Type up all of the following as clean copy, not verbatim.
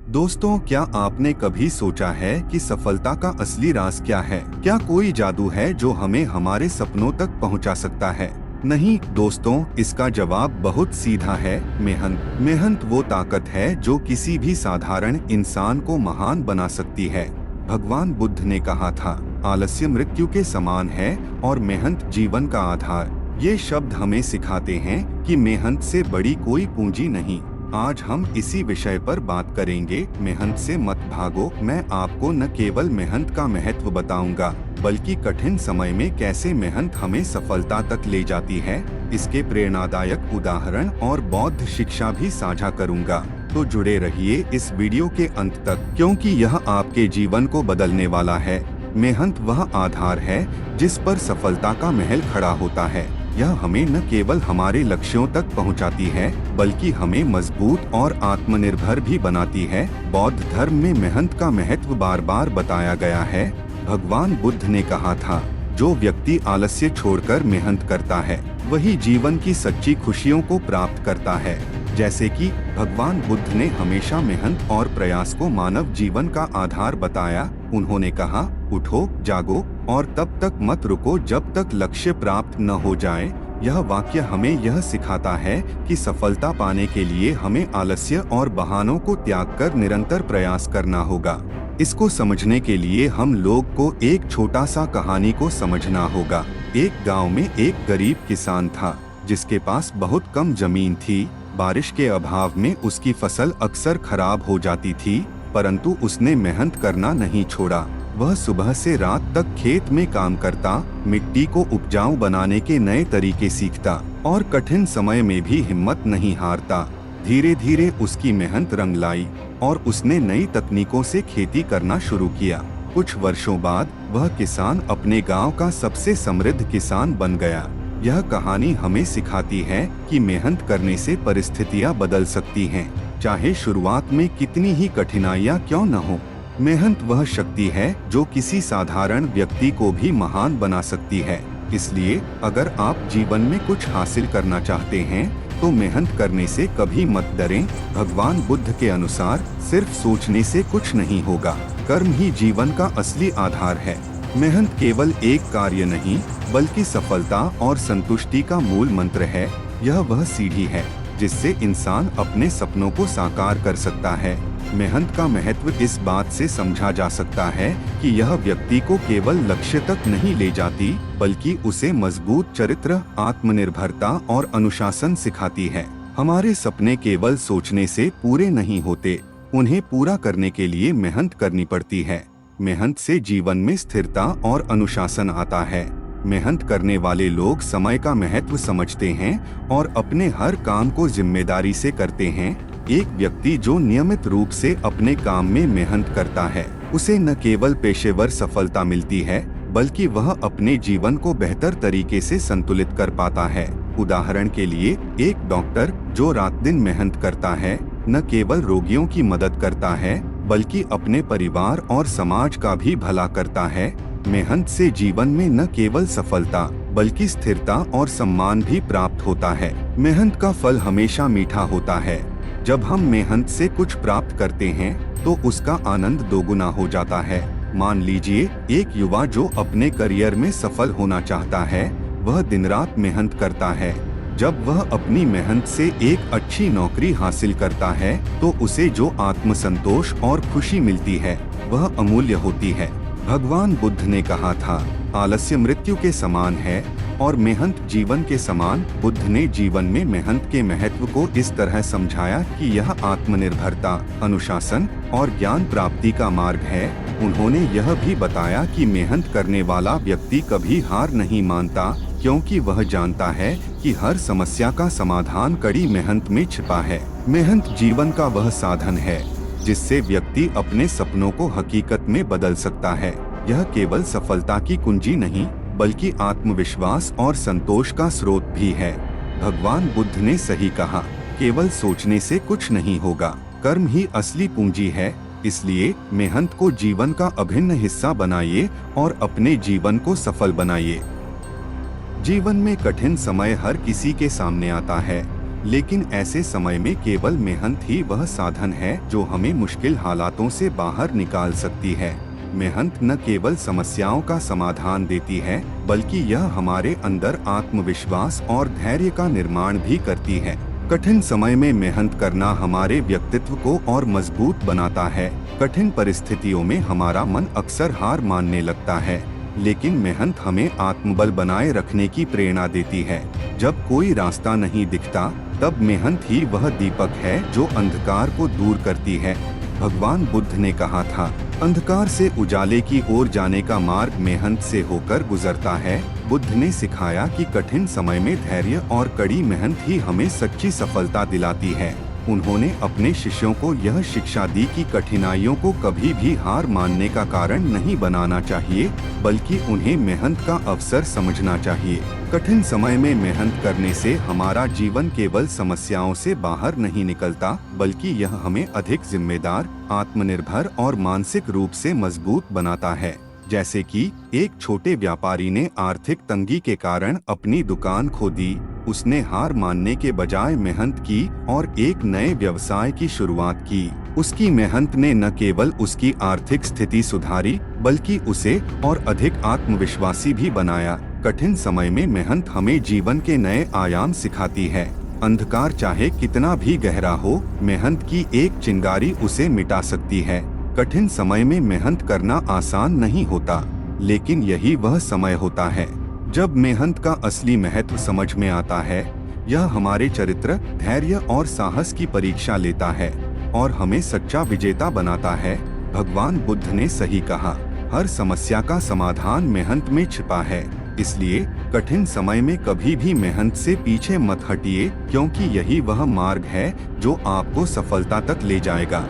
दोस्तों, क्या आपने कभी सोचा है कि सफलता का असली राज क्या है? क्या कोई जादू है जो हमें हमारे सपनों तक पहुंचा सकता है? नहीं दोस्तों, इसका जवाब बहुत सीधा है, मेहनत। मेहनत वो ताकत है जो किसी भी साधारण इंसान को महान बना सकती है। भगवान बुद्ध ने कहा था, आलस्य मृत्यु के समान है और मेहनत जीवन का आधार। ये शब्द हमें सिखाते हैं कि मेहनत से बड़ी कोई पूंजी नहीं। आज हम इसी विषय पर बात करेंगे। मेहनत से मत भागो। मैं आपको न केवल मेहनत का महत्व बताऊंगा, बल्कि कठिन समय में कैसे मेहनत हमें सफलता तक ले जाती है, इसके प्रेरणादायक उदाहरण और बौद्ध शिक्षा भी साझा करूंगा। तो जुड़े रहिए इस वीडियो के अंत तक, क्योंकि यह आपके जीवन को बदलने वाला है। मेहनत वह आधार है जिस पर सफलता का महल खड़ा होता है। यह हमें न केवल हमारे लक्ष्यों तक पहुंचाती है, बल्कि हमें मजबूत और आत्मनिर्भर भी बनाती है। बौद्ध धर्म में मेहनत का महत्व बार बार बताया गया है। भगवान बुद्ध ने कहा था, जो व्यक्ति आलस्य छोड़कर मेहनत करता है, वही जीवन की सच्ची खुशियों को प्राप्त करता है। जैसे कि भगवान बुद्ध ने हमेशा मेहनत और प्रयास को मानव जीवन का आधार बताया। उन्होंने कहा, उठो, जागो और तब तक मत रुको जब तक लक्ष्य प्राप्त न हो जाए। यह वाक्य हमें यह सिखाता है कि सफलता पाने के लिए हमें आलस्य और बहानों को त्याग कर निरंतर प्रयास करना होगा। इसको समझने के लिए हम लोग को एक छोटा सा कहानी को समझना होगा। एक गांव में एक गरीब किसान था, जिसके पास बहुत कम जमीन थी। बारिश के अभाव में उसकी फसल अक्सर खराब हो जाती थी, परंतु उसने मेहनत करना नहीं छोड़ा। वह सुबह से रात तक खेत में काम करता, मिट्टी को उपजाऊ बनाने के नए तरीके सीखता और कठिन समय में भी हिम्मत नहीं हारता। धीरे धीरे उसकी मेहनत रंग लाई और उसने नई तकनीकों से खेती करना शुरू किया। कुछ वर्षों बाद वह किसान अपने गांव का सबसे समृद्ध किसान बन गया। यह कहानी हमें सिखाती है कि मेहनत करने से परिस्थितियां बदल सकती हैं, चाहे शुरुआत में कितनी ही कठिनाइयां क्यों न हो। मेहनत वह शक्ति है जो किसी साधारण व्यक्ति को भी महान बना सकती है। इसलिए अगर आप जीवन में कुछ हासिल करना चाहते हैं, तो मेहनत करने से कभी मत डरें। भगवान बुद्ध के अनुसार सिर्फ सोचने से कुछ नहीं होगा, कर्म ही जीवन का असली आधार है। मेहनत केवल एक कार्य नहीं, बल्कि सफलता और संतुष्टि का मूल मंत्र है। यह वह सीढ़ी है जिससे इंसान अपने सपनों को साकार कर सकता है। मेहनत का महत्व इस बात से समझा जा सकता है कि यह व्यक्ति को केवल लक्ष्य तक नहीं ले जाती, बल्कि उसे मजबूत चरित्र, आत्मनिर्भरता और अनुशासन सिखाती है। हमारे सपने केवल सोचने से पूरे नहीं होते, उन्हें पूरा करने के लिए मेहनत करनी पड़ती है। मेहनत से जीवन में स्थिरता और अनुशासन आता है। मेहनत करने वाले लोग समय का महत्व समझते हैं और अपने हर काम को जिम्मेदारी से करते हैं। एक व्यक्ति जो नियमित रूप से अपने काम में मेहनत करता है, उसे न केवल पेशेवर सफलता मिलती है, बल्कि वह अपने जीवन को बेहतर तरीके से संतुलित कर पाता है। उदाहरण के लिए, एक डॉक्टर जो रात दिन मेहनत करता है, न केवल रोगियों की मदद करता है, बल्कि अपने परिवार और समाज का भी भला करता है। मेहनत से जीवन में न केवल सफलता, बल्कि स्थिरता और सम्मान भी प्राप्त होता है। मेहनत का फल हमेशा मीठा होता है। जब हम मेहनत से कुछ प्राप्त करते हैं, तो उसका आनंद दोगुना हो जाता है। मान लीजिए, एक युवा जो अपने करियर में सफल होना चाहता है, वह दिन रात मेहनत करता है। जब वह अपनी मेहनत से एक अच्छी नौकरी हासिल करता है, तो उसे जो आत्मसंतोष और खुशी मिलती है, वह अमूल्य होती है। भगवान बुद्ध ने कहा था, आलस्य मृत्यु के समान है और मेहनत जीवन के समान। बुद्ध ने जीवन में मेहनत के महत्व को इस तरह समझाया कि यह आत्मनिर्भरता, अनुशासन और ज्ञान प्राप्ति का मार्ग है। उन्होंने यह भी बताया कि मेहनत करने वाला व्यक्ति कभी हार नहीं मानता, क्योंकि वह जानता है कि हर समस्या का समाधान कड़ी मेहनत में छिपा है। मेहनत जीवन का वह साधन है जिससे व्यक्ति अपने सपनों को हकीकत में बदल सकता है। यह केवल सफलता की कुंजी नहीं, बल्कि आत्मविश्वास और संतोष का स्रोत भी है। भगवान बुद्ध ने सही कहा, केवल सोचने से कुछ नहीं होगा, कर्म ही असली पूंजी है। इसलिए मेहनत को जीवन का अभिन्न हिस्सा बनाइए और अपने जीवन को सफल बनाइए। जीवन में कठिन समय हर किसी के सामने आता है, लेकिन ऐसे समय में केवल मेहनत ही वह साधन है जो हमें मुश्किल हालातों से बाहर निकाल सकती है। मेहनत न केवल समस्याओं का समाधान देती है, बल्कि यह हमारे अंदर आत्मविश्वास और धैर्य का निर्माण भी करती है। कठिन समय में मेहनत करना हमारे व्यक्तित्व को और मजबूत बनाता है। कठिन परिस्थितियों में हमारा मन अक्सर हार मानने लगता है, लेकिन मेहनत हमें आत्मबल बनाए रखने की प्रेरणा देती है। जब कोई रास्ता नहीं दिखता, तब मेहनत ही वह दीपक है जो अंधकार को दूर करती है। भगवान बुद्ध ने कहा था, अंधकार से उजाले की ओर जाने का मार्ग मेहनत से होकर गुजरता है। बुद्ध ने सिखाया कि कठिन समय में धैर्य और कड़ी मेहनत ही हमें सच्ची सफलता दिलाती है। उन्होंने अपने शिष्यों को यह शिक्षा दी कि कठिनाइयों को कभी भी हार मानने का कारण नहीं बनाना चाहिए, बल्कि उन्हें मेहनत का अवसर समझना चाहिए। कठिन समय में मेहनत करने से हमारा जीवन केवल समस्याओं से बाहर नहीं निकलता, बल्कि यह हमें अधिक जिम्मेदार, आत्मनिर्भर और मानसिक रूप से मजबूत बनाता है। जैसे कि एक छोटे व्यापारी ने आर्थिक तंगी के कारण अपनी दुकान खो दी। उसने हार मानने के बजाय मेहनत की और एक नए व्यवसाय की शुरुआत की। उसकी मेहनत ने न केवल उसकी आर्थिक स्थिति सुधारी, बल्कि उसे और अधिक आत्मविश्वासी भी बनाया। कठिन समय में मेहनत हमें जीवन के नए आयाम सिखाती है। अंधकार चाहे कितना भी गहरा हो, मेहनत की एक चिंगारी उसे मिटा सकती है। कठिन समय में मेहनत करना आसान नहीं होता, लेकिन यही वह समय होता है जब मेहनत का असली महत्व समझ में आता है। यह हमारे चरित्र, धैर्य और साहस की परीक्षा लेता है और हमें सच्चा विजेता बनाता है। भगवान बुद्ध ने सही कहा, हर समस्या का समाधान मेहनत में छिपा है। इसलिए कठिन समय में कभी भी मेहनत से पीछे मत हटिए, क्योंकि यही वह मार्ग है जो आपको सफलता तक ले जाएगा।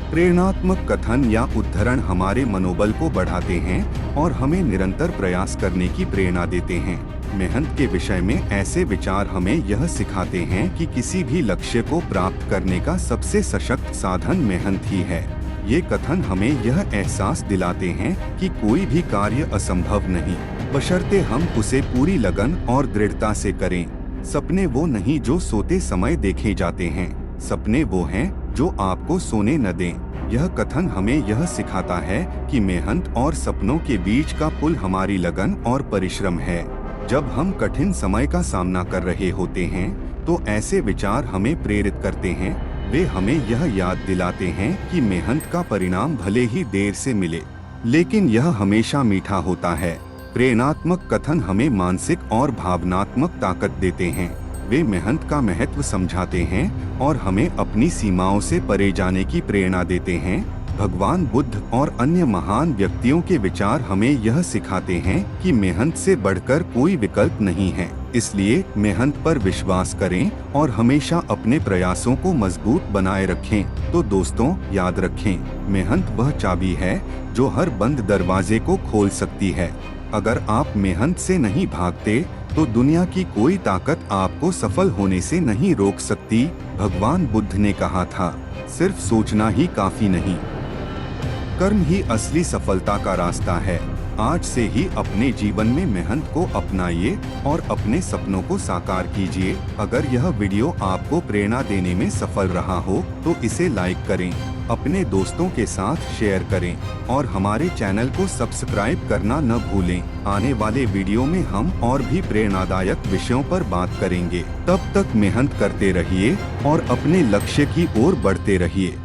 प्रेरणात्मक कथन या उद्धरण हमारे मनोबल को बढ़ाते हैं और हमें निरंतर प्रयास करने की प्रेरणा देते हैं। मेहनत के विषय में ऐसे विचार हमें यह सिखाते हैं कि किसी भी लक्ष्य को प्राप्त करने का सबसे सशक्त साधन मेहनत ही है। ये कथन हमें यह एहसास दिलाते हैं कि कोई भी कार्य असंभव नहीं, बशर्ते हम उसे पूरी लगन और दृढ़ता से करें। सपने वो नहीं जो सोते समय देखे जाते हैं, सपने वो हैं जो आपको सोने न दें। यह कथन हमें यह सिखाता है कि मेहनत और सपनों के बीच का पुल हमारी लगन और परिश्रम है। जब हम कठिन समय का सामना कर रहे होते हैं, तो ऐसे विचार हमें प्रेरित करते हैं। वे हमें यह याद दिलाते हैं कि मेहनत का परिणाम भले ही देर से मिले, लेकिन यह हमेशा मीठा होता है। प्रेरणात्मक कथन हमें मानसिक और भावनात्मक ताकत देते हैं। वे मेहनत का महत्व समझाते हैं और हमें अपनी सीमाओं से परे जाने की प्रेरणा देते हैं। भगवान बुद्ध और अन्य महान व्यक्तियों के विचार हमें यह सिखाते हैं कि मेहनत से बढ़कर कोई विकल्प नहीं है। इसलिए मेहनत पर विश्वास करें और हमेशा अपने प्रयासों को मजबूत बनाए रखें। तो दोस्तों, याद रखें, मेहनत वह चाबी है जो हर बंद दरवाजे को खोल सकती है। अगर आप मेहनत से नहीं भागते, तो दुनिया की कोई ताकत आपको सफल होने से नहीं रोक सकती। भगवान बुद्ध ने कहा था, सिर्फ सोचना ही काफी नहीं, कर्म ही असली सफलता का रास्ता है। आज से ही अपने जीवन में मेहनत को अपनाइए और अपने सपनों को साकार कीजिए। अगर यह वीडियो आपको प्रेरणा देने में सफल रहा हो, तो इसे लाइक करें, अपने दोस्तों के साथ शेयर करें और हमारे चैनल को सब्सक्राइब करना न भूलें। आने वाले वीडियो में हम और भी प्रेरणादायक विषयों पर बात करेंगे। तब तक मेहनत करते रहिए और अपने लक्ष्य की ओर बढ़ते रहिए।